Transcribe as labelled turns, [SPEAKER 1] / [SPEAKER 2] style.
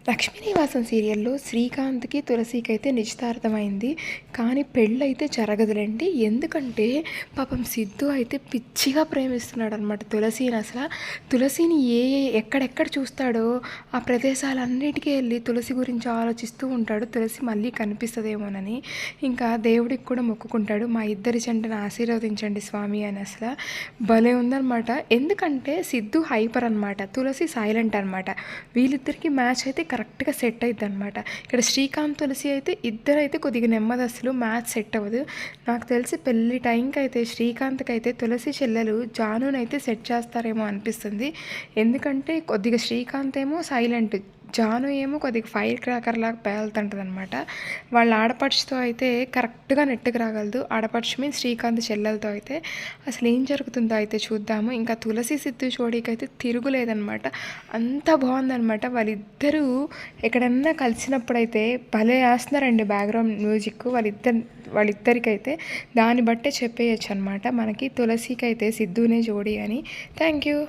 [SPEAKER 1] లక్ష్మీనివాసం సీరియల్లో శ్రీకాంత్కి తులసికి అయితే నిశ్చితార్థమైంది. కానీ పెళ్ళైతే జరగదులేండి. ఎందుకంటే పాపం సిద్ధు అయితే పిచ్చిగా ప్రేమిస్తున్నాడు అనమాట తులసిని. అసలు తులసిని ఎక్కడెక్కడ చూస్తాడో ఆ ప్రదేశాలన్నిటికీ వెళ్ళి తులసి గురించి ఆలోచిస్తూ ఉంటాడు. తులసి మళ్ళీ కనిపిస్తుందేమోనని ఇంకా దేవుడికి కూడా మొక్కుకుంటాడు, మా ఇద్దరి జంటను ఆశీర్వదించండి స్వామి అని. అసలు భలే ఉందన్నమాట. ఎందుకంటే సిద్ధు హైపర్ అనమాట, తులసి సైలెంట్ అనమాట. వీళ్ళిద్దరికి మ్యాచ్ అయితే కరెక్ట్గా సెట్ అవుతుంది అనమాట. ఇక్కడ శ్రీకాంత్ తులసి అయితే ఇద్దరైతే కొద్దిగా నెమ్మదస్తులు, మ్యాచ్ సెట్ అవ్వదు. నాకు తెలిసి పెళ్ళి టైంకి అయితే శ్రీకాంత్కి అయితే తులసి చెల్లెలు జానునైతే సెట్ చేస్తారేమో అనిపిస్తుంది. ఎందుకంటే కొద్దిగా శ్రీకాంత్ ఏమో సైలెంట్, జాను ఏమో కొద్దిగా ఫైర్ క్రాకర్ లాగా పేలుతుంటుంది అనమాట. వాళ్ళ ఆడపడుచుతో అయితే కరెక్ట్గా నెట్టుకు రాగలదు. ఆడపడుచు మీద శ్రీకాంత్ చెల్లెలతో అయితే అసలు ఏం జరుగుతుందో అయితే చూద్దాము. ఇంకా తులసి సిద్ధు జోడీకి అయితే తిరుగులేదనమాట. అంత బాగుందనమాట. వాళ్ళిద్దరూ ఎక్కడన్నా కలిసినప్పుడైతే భలే వేస్తున్నారండి బ్యాక్గ్రౌండ్ మ్యూజిక్ వాళ్ళిద్దరికైతే. దాన్ని బట్టే చెప్పేయచ్చు అనమాట మనకి తులసికి అయితే సిద్ధునే జోడీ అని. Thank you.